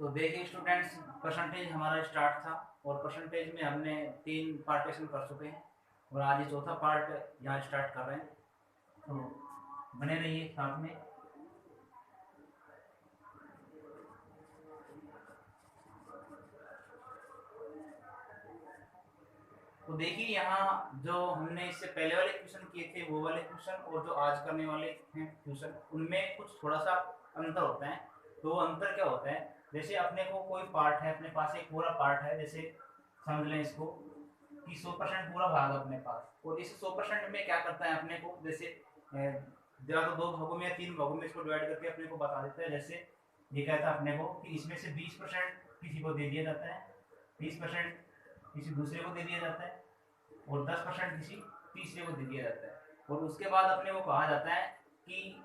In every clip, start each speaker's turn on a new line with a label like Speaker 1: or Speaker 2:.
Speaker 1: तो देखिए students, percentage हमारा स्टार्ट था और परसेंटेज में हमने 3 पार्टीशन कर चुके हैं और आज ये चौथा पार्ट यहाँ स्टार्ट कर रहे हैं। तो बने रहिए साथ में। तो देखिए यहाँ जो हमने इससे पहले वाले क्वेश्चन किए थे वो वाले क्वेश्चन और जो आज करने वाले हैं क्वेश्चन, उनमें कुछ थोड़ा सा अंतर होता है। तो वो अंतर क्या होता है, जैसे अपने को कोई पार्ट है, अपने पास एक पूरा पार्ट है, जैसे समझ लें इसको कि 100% पूरा भाग अपने पास, और इस 100% में क्या करता है अपने को, जैसे या तो 2 भागों में या 3 भागों में इसको डिवाइड करके अपने को बता देता है। जैसे ये कहता है अपने को कि इसमें से 20% किसी को दे दिया जाता है, 30% किसी दूसरे को दे दिया जाता है और 10% किसी तीसरे को दे दिया जाता है। और उसके बाद अपने को कहा जाता है कि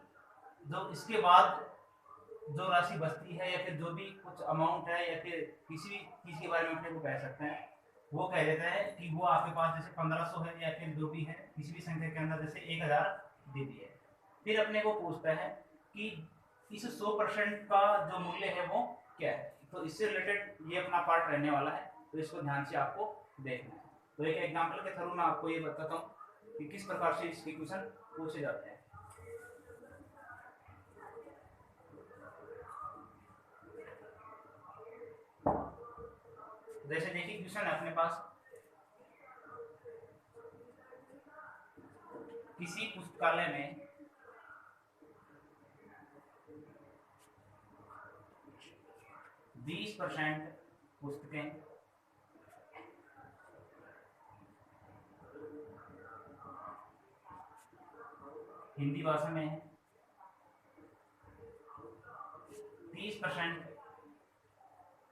Speaker 1: जो इसके बाद जो राशि बचती है या फिर जो भी कुछ अमाउंट है या फिर किसी भी चीज़ के बारे में अपने को कह सकते हैं, वो कह देता है कि वो आपके पास जैसे 1500 है या फिर जो भी है किसी भी संख्या के अंदर जैसे 1000 दे दिए। फिर अपने को पूछता है कि इस 100% का जो मूल्य है वो क्या है। तो इससे रिलेटेड ये अपना पार्ट रहने वाला है, तो इसको ध्यान से आपको देखना है। तो एक एग्जाम्पल के थ्रू मैं आपको ये बताता हूँ कि किस प्रकार से इसके क्वेश्चन पूछे जाते हैं। जैसे देखिए क्वेश्चन है अपने पास, किसी पुस्तकालय में 20% पुस्तकें हिंदी भाषा में है, 30%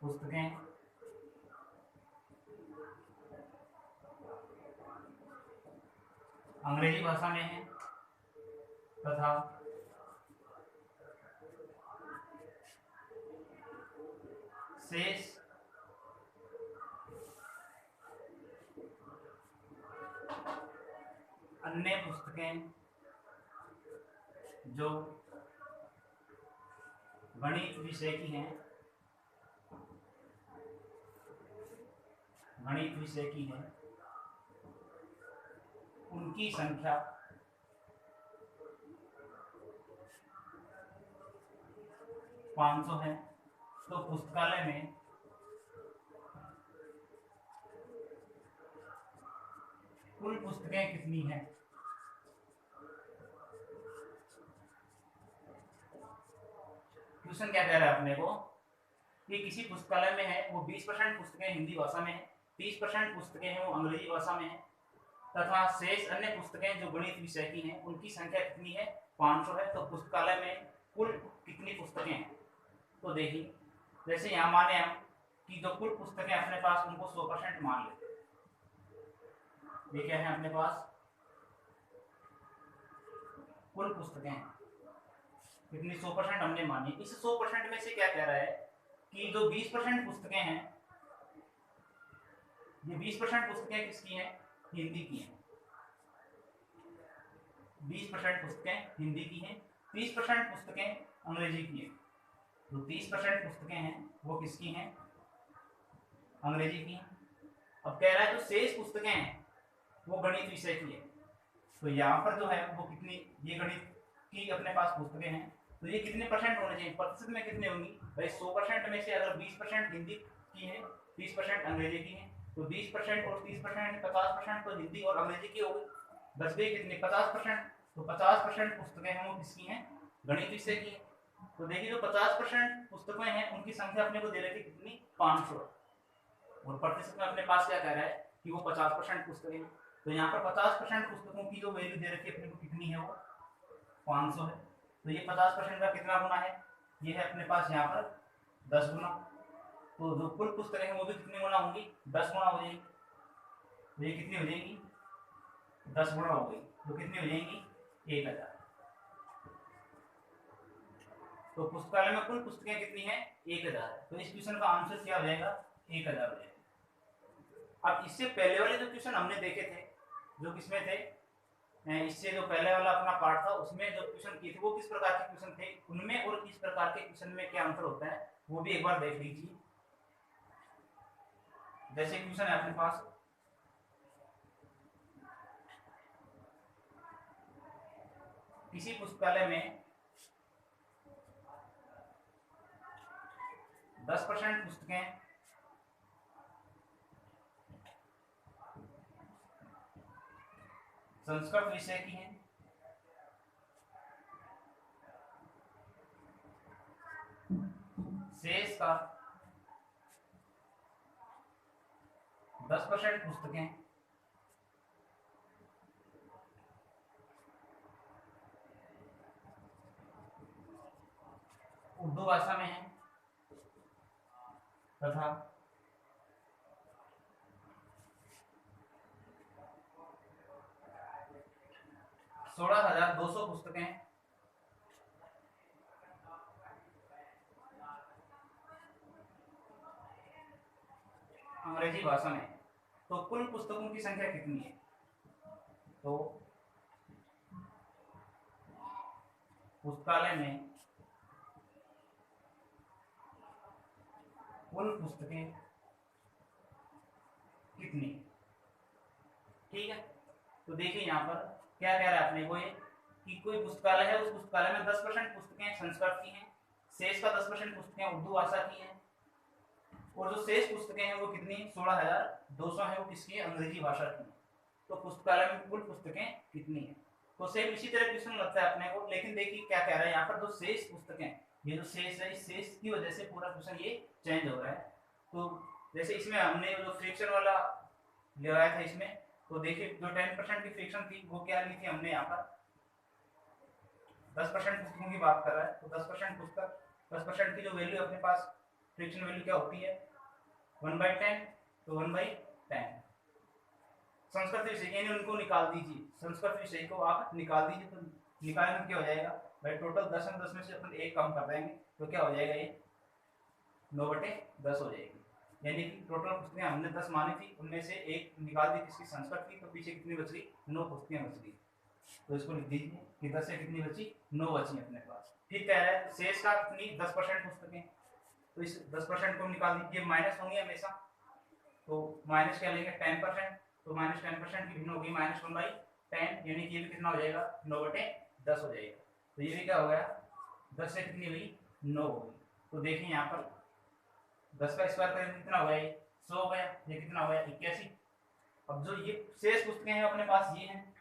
Speaker 1: पुस्तकें अंग्रेजी भाषा में है तथा शेष अन्य पुस्तकें जो गणित विषय की हैं, गणित विषय की हैं, उनकी संख्या 500 है। तो पुस्तकालय में कुल पुस्तकें कितनी हैं? क्वेश्चन क्या कह रहा है अपने को कि किसी पुस्तकालय में है वो 20% पुस्तकें हिंदी भाषा में है, 30% पुस्तकें हैं वो अंग्रेजी भाषा में है तथा शेष अन्य पुस्तकें जो गणित विषय की हैं उनकी संख्या कितनी है? 500 है। तो पुस्तकालय में कुल कितनी पुस्तकें हैं? तो देखिए जैसे यहाँ माने हम कि जो कुल पुस्तकें अपने पास उनको 100% मान लेते हैं। ये क्या है अपने पास? कुल पुस्तकें कितनी? 100% हमने मानी। इस 100% में से क्या कह रहा है कि जो 20% पुस्तकें हैं, ये 20% पुस्तकें किसकी हैं? हिंदी की हैं। 20% पुस्तकें हिंदी की हैं, 30% पुस्तकें अंग्रेजी की हैं। जो 30% पुस्तकें हैं वो किसकी हैं? अंग्रेजी की हैं। अब कह रहा है जो शेष पुस्तकें हैं वो गणित विषय की है। तो यहाँ पर जो है वो कितनी, ये गणित की अपने पास पुस्तकें हैं, तो ये कितने परसेंट होने चाहिए? प्रतिशत में कितने होंगी भाई? 100% में से अगर 20% हिंदी की है, 30% अंग्रेजी की है, तो 20% और 30% 50% तो हिंदी और अंग्रेजी की होगी, बच गई कितनी? 50%। तो 50% पुस्तकें हैं वो किसकी हैं? गणित विषय की है। तो देखिए जो 50% पुस्तकें हैं उनकी संख्या अपने को दे रखी कितनी? 500। और प्रतिशत में अपने पास क्या कह रहा है कि वो 50% पुस्तकें हैं। तो यहाँ पर 50% पुस्तकों की जो वैल्यू दे रखी है अपने को कितनी है? वो 500 है। तो ये 50% का कितना गुना है? ये है अपने पास यहाँ पर 10 गुना। तो जो कुल पुस्तकें हैं वो भी कितनी गुना होंगी? 10 गुना हो जाएंगी। तो ये कितनी हो जाएंगी? 10 गुना हो गई, तो कितनी हो जाएंगी? 1000। तो पुस्तकालय में कुल पुस्तकें कितनी है? 1000। तो इस क्वेश्चन का आंसर क्या हो जाएगा? 1000 हो जाएगा। अब इससे पहले वाले जो क्वेश्चन हमने देखे थे, जो किसमें थे, इससे जो पहले वाला अपना पार्ट था उसमें जो क्वेश्चन किए थे वो किस प्रकार के क्वेश्चन थे, उनमें और इस प्रकार के क्वेश्चन में क्या अंतर होता है, वो भी एक बार देख लीजिए। जैसे क्वेश्चन है अपने पास, किसी पुस्तकालय में 10% पुस्तकें संस्कृत विषय की हैं, शेष का 10% पुस्तकें उर्दू भाषा में है तथा 16,200 पुस्तकें अंग्रेजी भाषा में। तो कुल पुस्तकों की संख्या कितनी है? तो पुस्तकालय में कुल पुस्तकें कितनी? ठीक है, तो देखिए यहाँ पर क्या कह रहा है अपने को ये कि कोई पुस्तकालय है, उस पुस्तकालय में 10% पुस्तकें संस्कृत की हैं, शेष का 10% पुस्तकें उर्दू भाषा की हैं, और जो शेष पुस्तकें हैं वो कितनी? 16,200 है, वो किसकी? अंग्रेजी भाषा की है। तो पुस्तकालय में कुल पुस्तकें कितनी है? तो सेम इसी तरह क्वेश्चन लगता है अपने को, लेकिन देखिए क्या कह रहा है यहाँ पर, जो शेष पुस्तकें, ये जो शेष है, इस शेष की वजह से पूरा क्वेश्चन ये चेंज हो रहा है। तो जैसे इसमें हमने जो फ्रिक्शन वाला लगाया था इसमें, तो देखिए जो 10% की फ्रिक्शन थी वो क्या ली थी हमने यहाँ पर, 10% पुस्तकों की बात कर रहा है, तो 10% पुस्तक, 10% की जो वैल्यू अपने पास फ्रिक्शन वैल्यू क्या होती है? 1/10, तो 1/10। संस्कृत विषय यानी उनको निकाल दीजिए, संस्कृत विषय को आप निकाल दीजिए, तो निकालने में क्या हो जाएगा भाई, टोटल 10 में से अपन 1 कम कर देंगे, तो क्या हो जाएगा ये 9/10 हो जाएगी। यानी कि टोटल पुस्तकें हमने 10 मानी थी, उनमें से 1 निकाल दी किसकी? संस्कृत की, तो पीछे कितनी बच गई? 9 पुस्तकें बच गई। तो इसको लिख दीजिए कि 10 से कितनी बची? 9 बची अपने पास। फिर कह रहा है शेष का कितनी? 10% पुस्तकें, तो इस 10% को निकाल दीजिए, माइनस होंगे हमेशा, तो माइनस क्या लेंगे? 10%, तो माइनस 10% की भिन्न होगी -1/10, यानी कि ये भी कितना हो जाएगा? 9/10 हो जाएगा। तो ये भी क्या हो गया? 10 से कितनी हुई? 9 हो गई। तो देखिए यहाँ पर 10 का स्क्वायर करेंगे कितना हो गया? 100 हो गया। ये कितना हो गया? 81। अब जो ये शेष पुस्तकें हैं अपने पास ये हैं,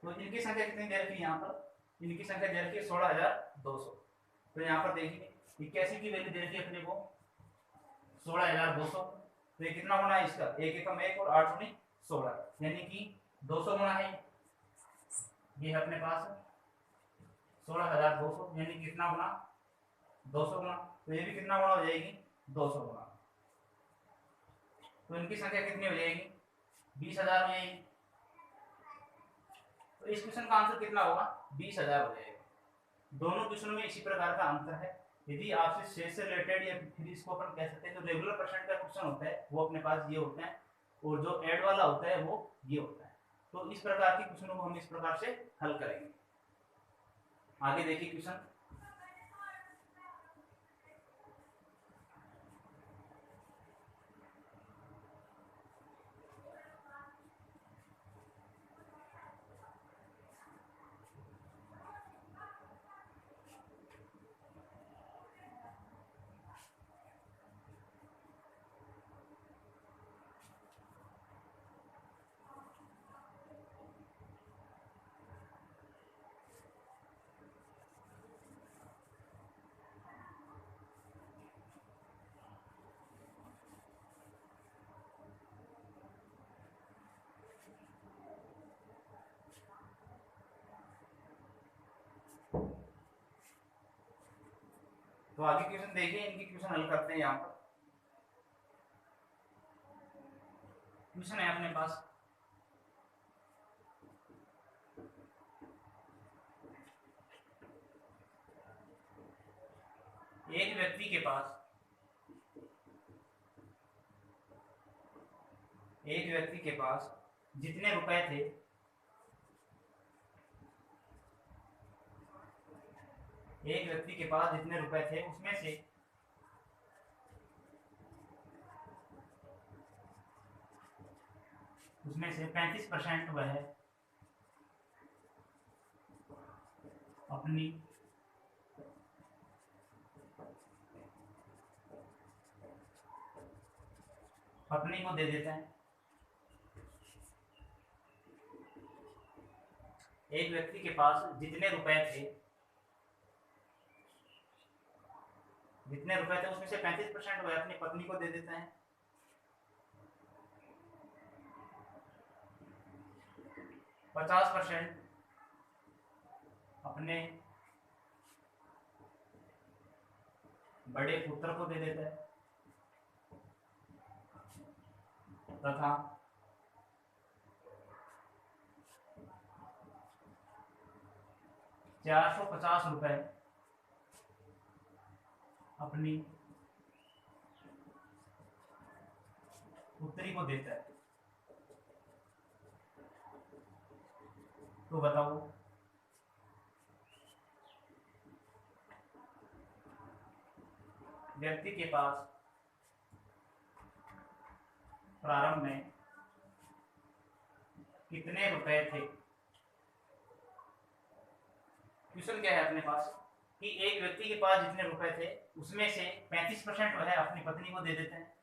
Speaker 1: तो इनकी संख्या कितनी दे रखी है यहाँ पर? इनकी संख्या दे रखी है 16,200। तो यहाँ पर देखिए 81 की वैल्यू दे रखी है अपने को 16,200, तो ये कितना होना है इसका? 1 एकम 1 और 8 दूनी 16, यानी कि 200 गुना है ये है अपने पास 16,200, यानी कितना गुना? 200 गुना। तो ये भी कितना गुना हो जाएगी? 200 गुना। तो इनकी संख्या कितनी हो जाएगी? 20,000 हो जाएगी। तो इस क्वेश्चन का आंसर कितना होगा? 20,000 हो जाएगा। दोनों क्वेश्चन में इसी प्रकार का अंतर है। यदि आपसे शेष से रिलेटेड, या फिर इसको अपन कह सकते हैं जो रेगुलर परसेंट का क्वेश्चन होता है वो अपने पास ये होता है, और जो ऐड वाला होता है वो ये होता है। तो इस प्रकार के क्वेश्चनों को हम इस प्रकार से हल करेंगे। आगे देखिए क्वेश्चन, तो आगे क्वेश्चन देखिए, इनकी क्वेश्चन हल करते हैं। यहाँ पर क्वेश्चन है अपने पास, एक व्यक्ति के पास जितने रुपए थे उसमें से उसमें से 35% वह अपनी पत्नी को दे देता है। एक व्यक्ति के पास जितने रुपए थे उसमें से 35% वह अपनी पत्नी को दे देता है। 50% अपने बड़े पुत्र को दे देता है तथा 450 रुपए अपनी पुत्री को देता है। तो बताओ व्यक्ति के पास प्रारंभ में कितने रुपए थे। क्वेश्चन क्या है अपने पास कि एक व्यक्ति के पास जितने रुपए थे उसमें से 35% वह अपनी पत्नी को दे देते हैं,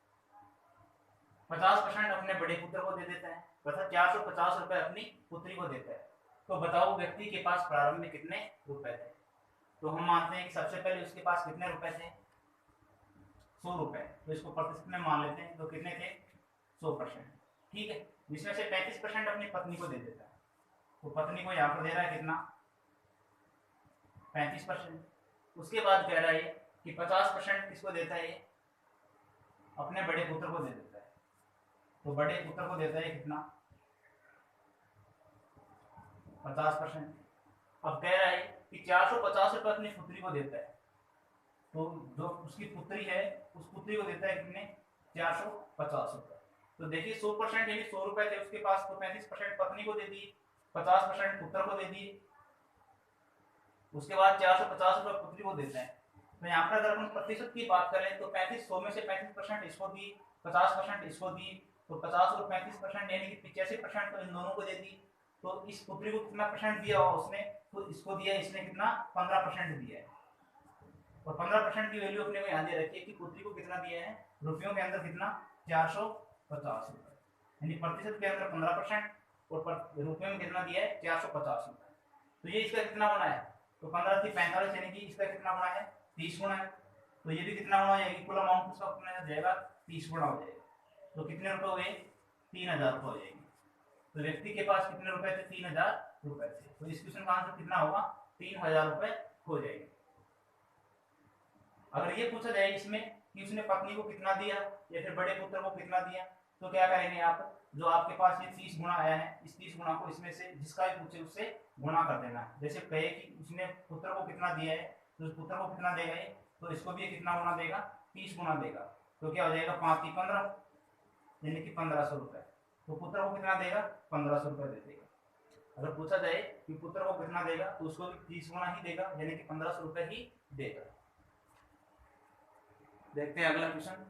Speaker 1: 50% अपने बड़े पुत्र को दे देता है तथा 450 रुपए अपनी पुत्री को देता है। तो बताओ व्यक्ति के पास प्रारंभ में कितने रुपए थे। तो हम मानते हैं कि सबसे पहले उसके पास कितने रुपए थे, 100 रुपए। तो इसको प्रतिशत में मान लेते हैं। तो कितने थे, 100%। ठीक है, जिसमें से 35% अपनी पत्नी को दे देता है। तो पत्नी को यहाँ पर दे रहा है कितना, 35%। उसके बाद कह रहा है कि 50% किसको देता है, अपने बड़े पुत्र को दे देता है। तो बड़े पुत्र को देता है कितना, 50%। अब कह रहा है कि 450 रुपए अपनी पुत्री को देता है। तो जो उसकी पुत्री है उस पुत्री को देता है कितने, 450 रुपए। तो देखिए 100% यानी 100 रुपए थे उसके पास, तो 35% पत्नी को दे दिए, 50% पुत्र को दे दिए, उसके बाद 450 रुपए पुत्री को देते हैं। तो यहाँ पर अगर हम प्रतिशत की बात करें तो 100 में से 35% इसको दिए, 50% इसको दिए, तो 50 और 35% यानी कि 85% तो इन दोनों को दे दी। तो इस पुत्री को कितना परसेंट दिया हुआ उसने, तो इसको दिया इसने कितना, 15% दिया है। और 15% की वैल्यू अपने को यहाँ दे रखी है कि पुत्री को कितना दिया है, रुपयों के अंदर कितना, 450 रुपए, यानी प्रतिशत के अंदर 15% और रुपये में कितना दिया है, 450 रुपए। तो ये इसका कितना बना है, तो 15 थी 45, यानी कि इसका कितना बना है, 30 गुना है। तो ये भी कितना होना है, इक्वल अमाउंट उसका कितना हो जाएगा, 30 गुना हो जाएगा। तो कितने रुपए हुए, 3000 रुपए हो जाएंगे। तो व्यक्ति के पास कितने रुपए थे, 3000 रुपए थे। तो इस क्वेश्चन का आंसर कितना होगा, 3000 रुपए हो जाएंगे। अगर ये पूछा जाए इसमें कि उसने पत्नी को कितना दिया या फिर बड़े पुत्र को कितना दिया, तो क्या करेंगे आप, जो आपके पास ये 30 गुना आया है, इस 30 गुना को इसमें से जिसका भी पूछे उससे गुणा कर देना। जैसे कहे कि उसने पुत्र को कितना दिया है, तो उस पुत्र को कितना देगा ये, तो इसको भी कितना गुना देगा, 30 गुना देगा। तो क्या हो जाएगा, 5 की 15, यानी कि 1500 रुपए। तो पुत्र को कितना देगा, 1500 रुपए दे देगा। अगर पूछा जाए कि पुत्र को कितना देगा, तो उसको भी 30 गुना ही देगा, यानी कि 1500 रुपए ही देगा। देखते हैं अगला क्वेश्चन।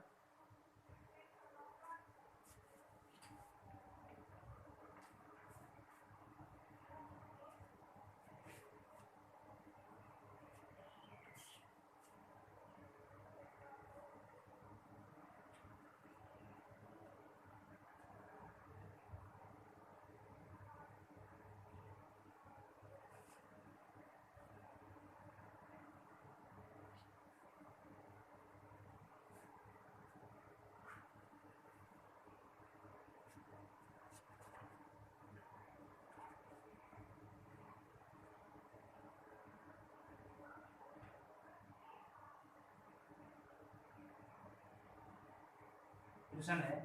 Speaker 1: क्वेश्चन है,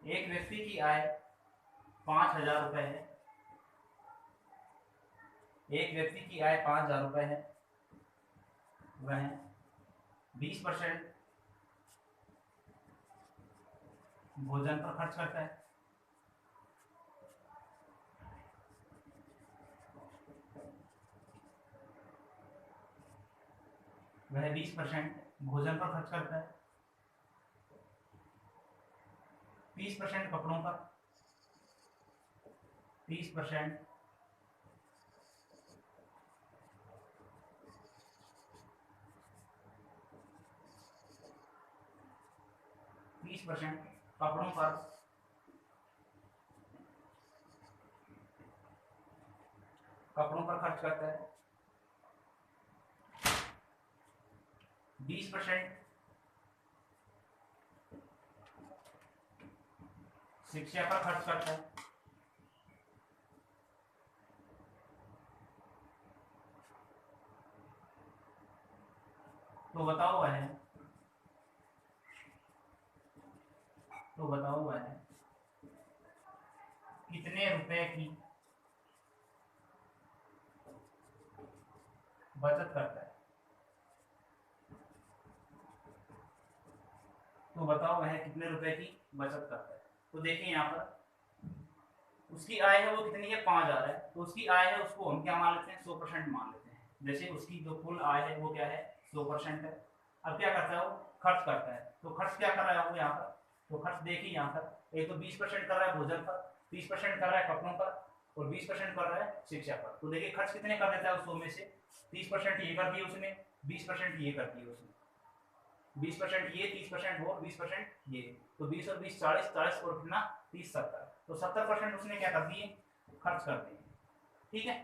Speaker 1: एक व्यक्ति की आय 5000 रुपए है, एक व्यक्ति की आय 5000 रुपए है, वह 20% भोजन पर खर्च करता है, वह 20% भोजन पर खर्च करता है, 30% कपड़ों पर, 30% 30% कपड़ों पर, 20% करता है, 20% शिक्षा पर खर्च करता है, तो बताओ वह कितने रुपए की बचत करता है। तो बताओ वह कितने रुपए की बचत करता है। तो देखिए यहाँ पर उसकी आय है वो कितनी है, 5,000 है। तो उसकी आय है उसको हम क्या मान लेते हैं, 100% मान लेते हैं। जैसे उसकी जो कुल आय है वो क्या है, 100% है। अब क्या करता है वो, खर्च करता है। तो खर्च क्या कर रहा है वो यहाँ पर, तो खर्च देखिए यहाँ पर एक तो 20% कर रहा है भोजन पर, 30% कर रहा है कपड़ों पर, और 20% कर रहा है शिक्षा पर। तो देखिए खर्च कितने कर देता है उस 100 में से, 30% ये कर दिए उसने, 20% ये कर दिए उसने, 20% ये, 30% वो, 20% ये। तो 20 और 20 40, 40 और कितना 30 70। तो 70% उसने क्या कर दिए, खर्च कर दिए। ठीक है,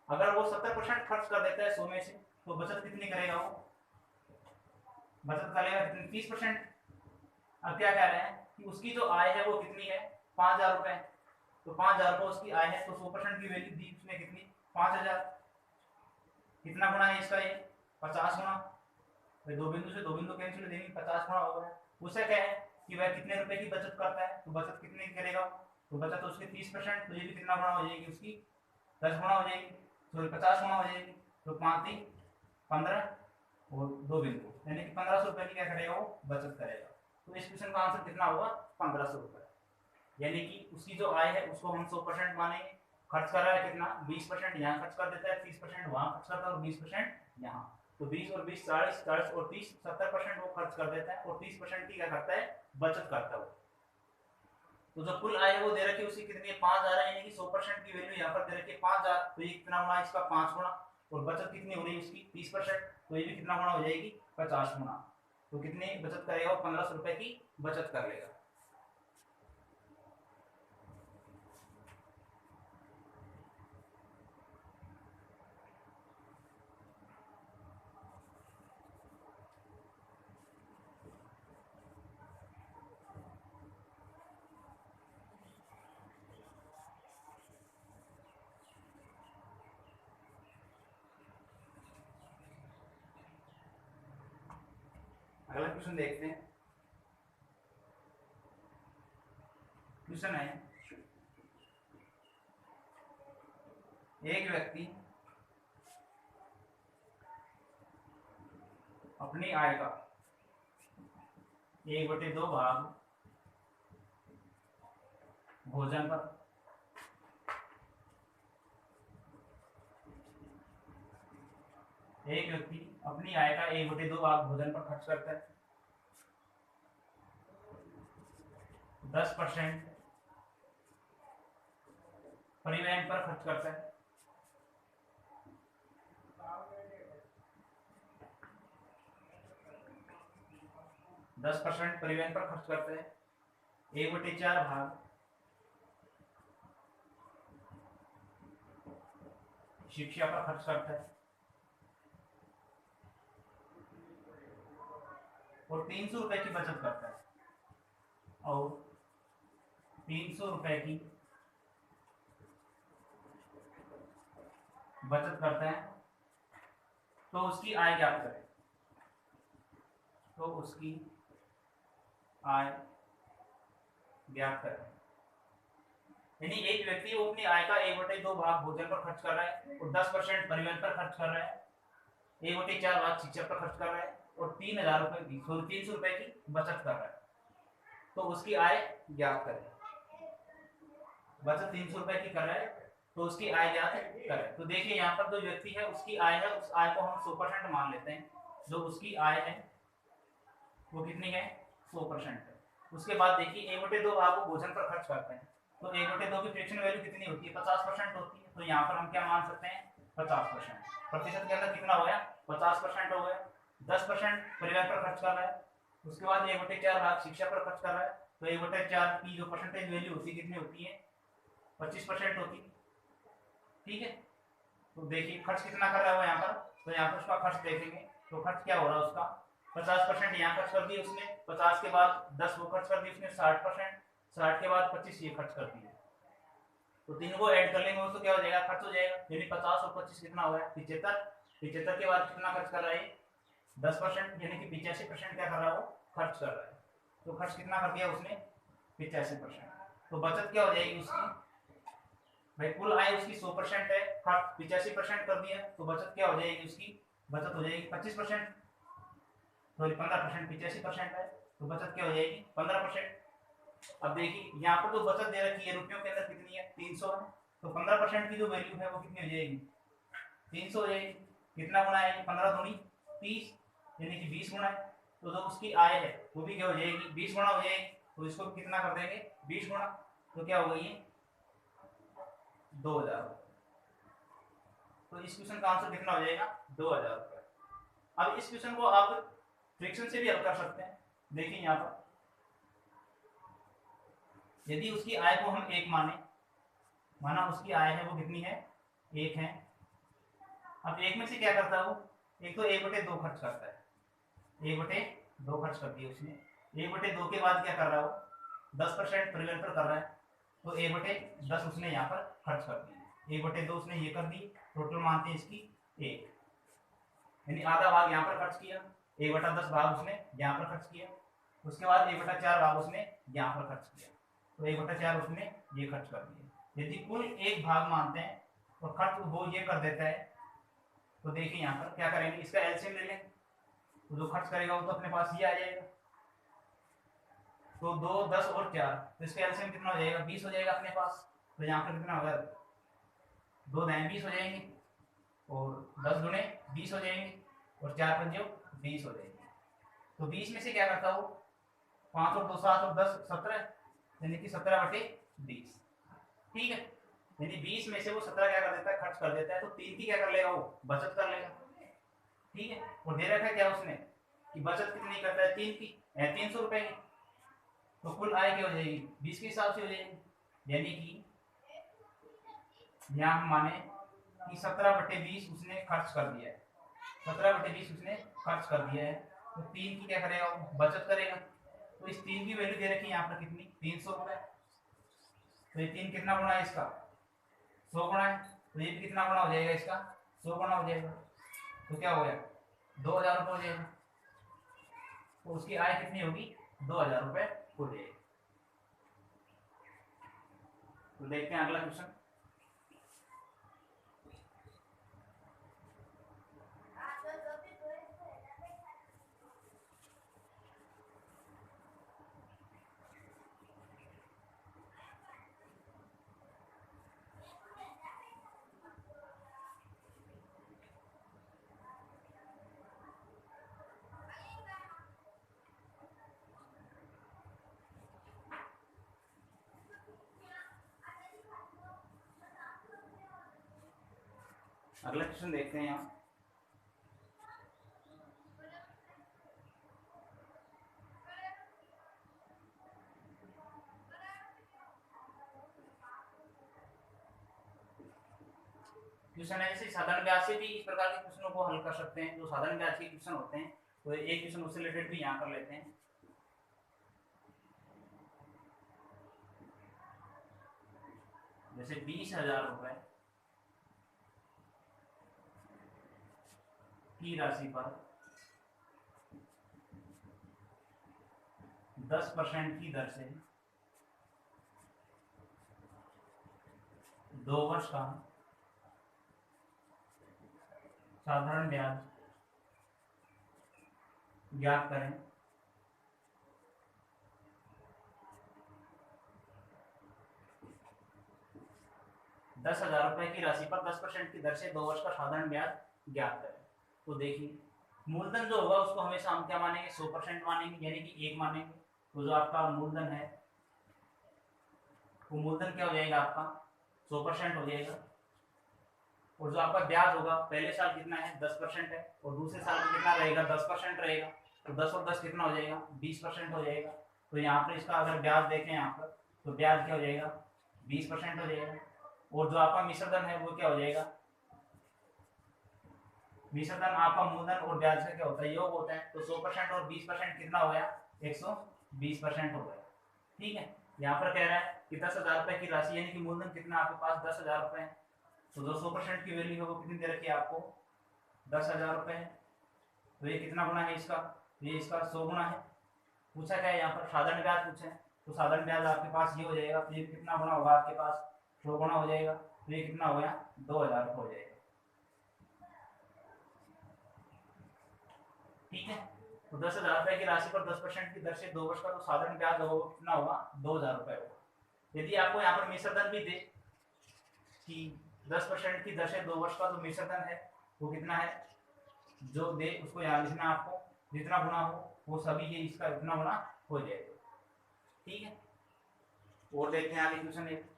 Speaker 1: अगर वो 70% खर्च कर देता है 100 में से, तो बचत कितनी करेगा वो, बचत करेगा कितनी, 30%। अब क्या कह रहे हैं कि उसकी जो आय है वो कितनी है, 5,000 रुपए। तो 5,000 रुपए उसकी आय है, तो 100% की वैल्यू दी उसने कितनी, 5,000। कितना गुना है इसका, ये 50 गुना। दो बिंदु से दो बिंदु कैंसिल देंगे, 50 गुना होगा। उसे क्या है कि वह कितने रुपए की बचत करता है, तो बचत कितने की करेगा, तो बचत तो उसकी 30%, तो ये भी कितना गुना हो जाएगी उसकी, 10 गुना हो जाएगी, सॉरी 50 गुना हो जाएगी। तो 5 3 15 और दो बिंदु, यानी कि 1,500 रुपए की क्या करेगा वो, बचत करेगा। तो इस क्वेश्चन का आंसर कितना होगा, 1,500 रुपए। यानी कि उसकी जो आय है उसको हम 100% मानेंगे, खर्च कर रहा है कितना, 20% यहाँ खर्च कर देता है, 30% वहां खर्च करता है और 20% यहाँ। तो 20 और 20 40, 40 और 30 70% वो खर्च कर देता है, और 30% की क्या करता है, बचत करता है। तो जो कुल आय है वो दे रखी है उसकी कितनी है, 5,000 है, यानी कि 100% की वैल्यू यहाँ पर दे रखी है 5,000। तो ये कितना गुना, इसका 5 गुना। और बचत कितनी हो रही है उसकी, 30%। तो ये भी कितना गुना हो जाएगी, 50 गुना। तो कितनी बचत करेगा वो, 1,500 रुपए की बचत कर लेगा। अगला क्वेश्चन देखते हैं। क्वेश्चन है, एक व्यक्ति अपनी आय का 1/2 भाग भोजन पर, एक व्यक्ति अपनी आय का 1/2 भाग भोजन पर खर्च करता है, 10% परिवहन पर खर्च करता है, 10% परिवहन पर खर्च करता है, 1/4 भाग शिक्षा पर खर्च करता है, और 300 रुपए की बचत करता है, और 300 रुपए की बचत करता है। तो उसकी आय ज्ञात करें। तो उसकी आय ज्ञात करें। यानी एक व्यक्ति वो अपनी आय का 1/2 भाग भोजन पर खर्च कर रहा है, और 10% परिवहन पर खर्च कर रहा है, 1/4 भाग शिक्षा पर खर्च कर रहा है, और 3,000 रुपए की 300 रुपए की बचत कर रहा है। तो उसकी आय ज्ञात करें। बचत 300 रुपए की कर रहा है, तो उसकी आय ज्ञात करें। तो देखिए यहाँ पर जो व्यक्ति है उसकी आय है, उस आय को हम 100% मान लेते हैं। जो उसकी आय है वो कितनी है, 100% है। उसके बाद देखिए 1/2 भाग वो भोजन पर खर्च करते हैं, तो 1/2 की फ्रैक्शन वैल्यू कितनी होती है, 50% होती है। तो यहाँ पर हम क्या मान सकते हैं, 50%। प्रतिशत के अंदर कितना हो गया, 50% हो गया। 10% परिवार पर खर्च कर रहा है। उसके बाद 1/4 भाग शिक्षा पर खर्च कर रहा है, तो 1/4 की जो परसेंटेज वैल्यू होती है कितनी होती है, 25% होती है। ठीक है, तो देखिए खर्च कितना कर रहा है वो यहाँ पर, तो यहाँ पर उसका खर्च देखेंगे तो खर्च क्या हो रहा है उसका, 50% यहाँ खर्च कर दिए उसने, 50 के बाद 10 वो खर्च कर दिए उसने, 60%, 60 के बाद 25 ये खर्च कर दिए। तो तीनों को ऐड कर लेंगे तो क्या हो जाएगा, खर्च हो जाएगा। यानी 50 और 25 कितना हो गया, 75। 75 के बाद कितना खर्च कर रहा है, 10%, यानी कि 85% क्या कर रहा है वो, खर्च कर रहा है। तो खर्च कितना कर दिया उसने, 85%। तो बचत क्या हो जाएगी उसकी, भाई कुल आय उसकी 100% है, खर्च 85% कर दिया, तो बचत क्या हो जाएगी उसकी, बचत हो जाएगी 25%, सॉरी 15%, 85% है तो बचत क्या हो जाएगी 15%। अब देखिए यहाँ पर जो बचत दे रखी है रुपयों के अंदर कितनी है, 300 है, तो 15% की जो वैल्यू है वो कितनी हो जाएगी, 300 हो जाएगी। कितना गुना है, 15 दूनी 30, यानी कि 20 गुना है। तो जो उसकी आय है वो भी क्या हो जाएगी, 20 गुना हो जाएगी। तो इसको कितना कर देंगे, 20 गुना, तो क्या होगा ये 2000। तो इस क्वेश्चन का आंसर कितना हो जाएगा, 2000 रुपये। अब इस क्वेश्चन को आप फ्रैक्शन से भी हल कर सकते हैं। देखिए यहाँ पर यदि उसकी आय को हम 1 माने, माना उसकी आय है वो कितनी है, 1 है। अब 1 में से क्या करता है वो, एक तो 1/2 खर्च करता है, 1/2 खर्च कर दिया उसने। 1/2 के बाद क्या कर रहा है वो, 10% परिवर्तन कर रहा है, तो 1/10 उसने यहाँ पर खर्च कर दिया। 1/2 उसने ये कर दी, टोटल मानते हैं इसकी 1, यानी आधा भाग यहाँ पर खर्च किया, 1/10 भाग उसने यहाँ पर खर्च किया। उसके बाद 1/4 भाग उसने यहाँ पर खर्च किया, तो 1/4 उसने ये खर्च कर दिया। यदि कुल 1 भाग मानते हैं और खर्च वो ये कर देता है, तो देखिए यहाँ पर क्या करेंगे, इसका एलसीएम ले लें, तो जो खर्च करेगा वो तो अपने पास ये आ जाएगा। तो 2, 10 और 4, तो इसका एलसीएम कितना हो जाएगा, 20 हो जाएगा अपने पास। तो यहाँ पर कितना होगा, 2 दाएं 20 हो जाएंगे, और 10 दुने 20 हो जाएंगे, और 4 पंजे 20 हो जाएंगे। तो 20 में से क्या करता हो, 5 और 2 7 और 10 17, यानी कि 17/20। ठीक है, यानी 20 में से वो 17 क्या कर देता है, खर्च कर देता है, तो 3 की क्या कर लेगा वो, बचत कर लेगा। ठीक है, और दे रखा है क्या उसने कि बचत कितनी करता है, 3 की, 300 रुपए की। तो कुल आय क्या हो जाएगी, 20 के हिसाब से हो जाएगी। यानी कि यहाँ हम माने कि 17/20 उसने खर्च कर दिया है, 17/20 उसने खर्च कर दिया है, तो 3 की क्या करेगा वो, बचत करेगा। तो इस 3 की वैल्यू दे रखी है यहाँ पर कितनी, 300 रुपए। तो ये 3 कितना गुना है इसका, 100 गुना है, तो ये कितना गुना हो जाएगा इसका, 100 गुना हो जाएगा। तो क्या हो गया, 2000 रुपये हो जाएगा। तो उसकी आय कितनी होगी, 2000 रुपये हो जाएगी। तो देखते हैं अगला क्वेश्चन। अगला क्वेश्चन देखते हैं यहाँ। क्वेश्चन है जैसे साधारण ब्याज से भी इस प्रकार के क्वेश्चनों को हल कर सकते हैं। जो साधारण ब्याज के क्वेश्चन होते हैं, तो एक क्वेश्चन उससे रिलेटेड भी यहाँ कर लेते हैं। जैसे 20,000 रुपए की राशि पर 10% की दर से 2 वर्ष का साधारण ब्याज ज्ञात करें। 10,000 रुपए की राशि पर 10% की दर से 2 वर्ष का साधारण ब्याज ज्ञात करें। तो देखिए मूलधन जो होगा उसको हमेशा हम क्या मानेंगे, 100% मानेंगे, यानी कि 1 मानेंगे। तो जो आपका मूलधन है वो मूलधन क्या हो जाएगा आपका 100% हो जाएगा। और जो आपका ब्याज होगा पहले साल कितना है 10% है, और दूसरे साल में कितना रहेगा 10% रहेगा। तो 10 और 10 कितना हो जाएगा 20% हो जाएगा। तो यहाँ पर इसका अगर ब्याज देखें यहाँ पर तो ब्याज क्या हो जाएगा 20% हो जाएगा। और जो आपका मिश्रधन है वो क्या हो जाएगा, मिश्रधन आपका मूलधन और ब्याज का क्या होता है योग होता है। तो 100% और 20% कितना हो गया 120% हो गया। ठीक है, यहाँ पर कह रहा है कि 10,000 रुपए की राशि, यानी कि मूलधन कितना आपके पास 10,000 रुपए है। तो जो 100% की वैल्यू है वो कितनी दे रखी है आपको 10,000 रुपए है। तो ये कितना गुना है इसका, ये इसका 100 गुना है। पूछा क्या है यहाँ पर साधारण ब्याज पूछे, तो साधारण ब्याज आपके पास ये हो जाएगा। तो ये कितना गुना होगा आपके पास 100 गुना हो जाएगा। तो ये कितना हो गया 2,000 रुपये हो जाएगा। ठीक है, तो 10,000 रुपए की राशि पर 10% की दर से 2 वर्ष का तो साधारण ब्याज होगा वो कितना होगा 2,000 रुपए होगा। यदि आपको यहाँ पर मिश्रधन भी दे कि 10% की दर से 2 वर्ष का जो मिश्रधन है वो कितना है, जो दे उसको यहाँ लिखना आपको, जितना गुना हो वो सभी ये इसका इतना गुना हो जाएगा। ठीक है, और देखते हैं आगे क्वेश्चन एक।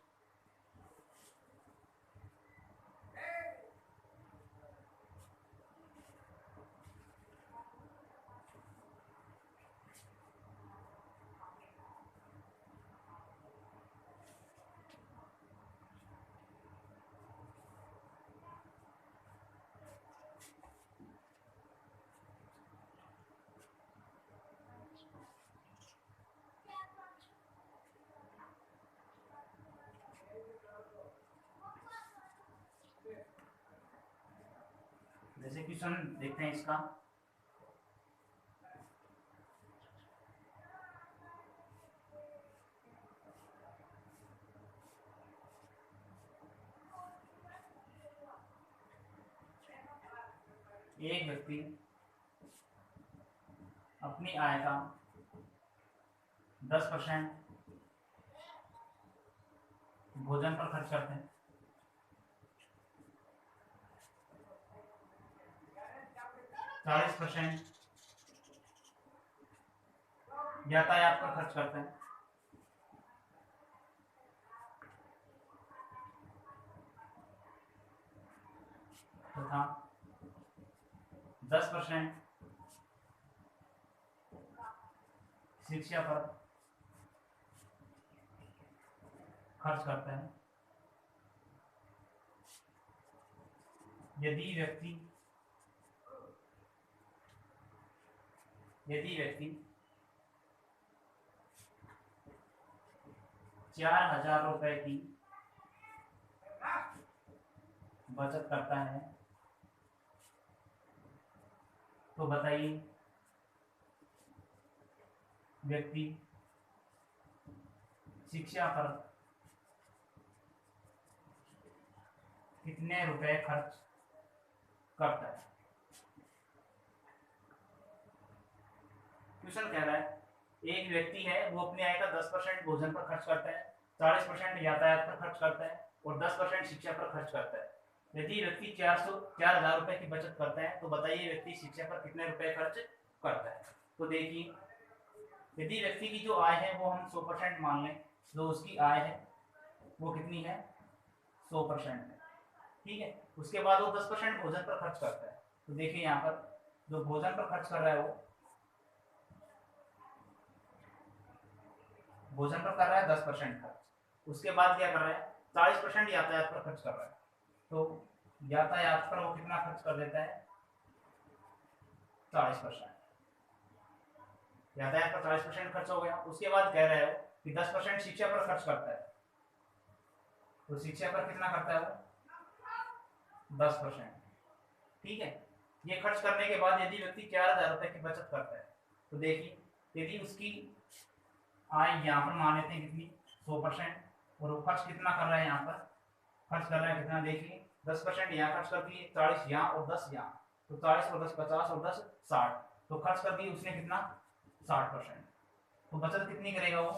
Speaker 1: जैसे क्वेश्चन देखते हैं इसका, एक व्यक्ति अपनी आय का 10% भोजन पर खर्च करते हैं, 40% यातायात पर खर्च करते हैं, तथा 10% शिक्षा पर खर्च करते हैं। यदि व्यक्ति 4,000 रुपए की बचत करता है तो बताइए व्यक्ति शिक्षा पर कितने रुपए खर्च करता है। क्वेश्चन कह रहा है एक व्यक्ति है वो अपनी आय का 10% भोजन पर खर्च करता है, 40% यातायात पर खर्च करता है और 10% शिक्षा पर खर्च करता है। यदि व्यक्ति 4,000 रुपए की बचत करता है तो बताइए व्यक्ति शिक्षा पर कितने रुपए खर्च करता है। तो देखिए यदि व्यक्ति की जो आय है वो हम 100% मान लें, जो उसकी आय है वो कितनी है 100% है। ठीक है, उसके बाद वो 10% भोजन पर खर्च करता है। तो देखिए यहाँ पर जो भोजन पर खर्च कर रहा है वो भोजन पर कर रहा है 10% खर्च। उसके बाद क्या कर रहा है 40% यातायात पर खर्च कर रहा है। तो यातायात पर वो कितना खर्च कर देता है 40%। यातायात पर 40% खर्च हो गया। उसके बाद कह रहे हो कि 10% शिक्षा पर खर्च करता है। तो शिक्षा पर कितना करता है वो 10%। ठीक है, ये खर्च करने के बाद यदि व्यक्ति 4,000 रुपए की बचत करता है तो देखिए यदि उसकी आय यहाँ पर मान लेते हैं कितनी 100% और वो खर्च कितना कर रहा है यहाँ पर खर्च कर रहा है कितना, देखिए 10% यहाँ खर्च कर दिए, 40 यहाँ और 10 यहाँ, तो 40 और 10 50 और 10 60, तो खर्च कर दिए उसने कितना 60%। तो बचत कितनी करेगा वो,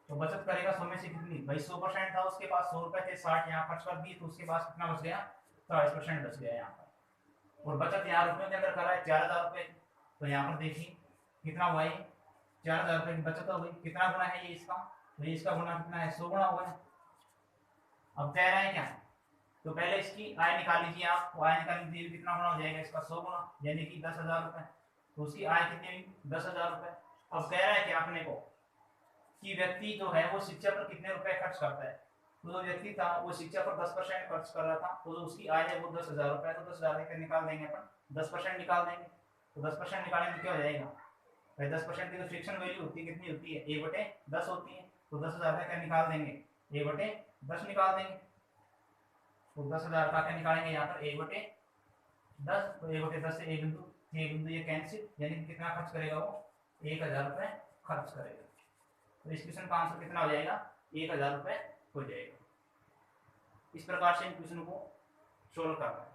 Speaker 1: तो बचत करेगा 100 में से कितनी भाई 100% था उसके पास 100 रुपए थे, 60 यहाँ खर्च कर दिए तो उसके पास कितना बच गया 40% बच गया यहाँ पर। और बचत यहाँ रुपयों के अंदर कर रहा है 4,000 रुपये। तो यहाँ पर देखिए कितना हुआ ये 4,000 रुपये की बचत हो गई। कितना गुना है ये इसका, तो ये इसका गुना कितना है 100 गुना हुआ है। अब कह रहे हैं क्या, तो पहले इसकी आय निकाल लीजिए आप। तो आय निकाल लीजिए कितना गुना हो जाएगा इसका 100 गुना, यानी कि 10,000 रुपये। तो उसकी आय कितनी हुई 10,000 रुपये। अब कह रहा है कि अपने को कि व्यक्ति जो है वो शिक्षा पर कितने रुपए खर्च करता है। तो जो व्यक्ति था वो शिक्षा पर 10% खर्च कर रहा था, तो जो उसकी आय है वो 10,000 रुपये। तो 10,000 निकाल देंगे अपन, 10% निकाल देंगे। तो 10% निकालेंगे तो क्या हो जाएगा भाई, 10% की तो फ्रिक्शन वैल्यू होती है, कितनी होती है 1/10 होती है। तो 10,000 का निकाल देंगे 1/10 निकाल देंगे। तो 10,000 का क्या निकालेंगे यहाँ पर 1/10। तो 1/10 से एक बिंदु ये कैंसिल, यानी कि कितना खर्च करेगा वो 1,000 रुपये खर्च करेगा। तो इस क्वेश्चन का आंसर कितना हो जाएगा 1,000 रुपये हो जाएगा। इस प्रकार से इन क्वेश्चन को सोल्व करना है।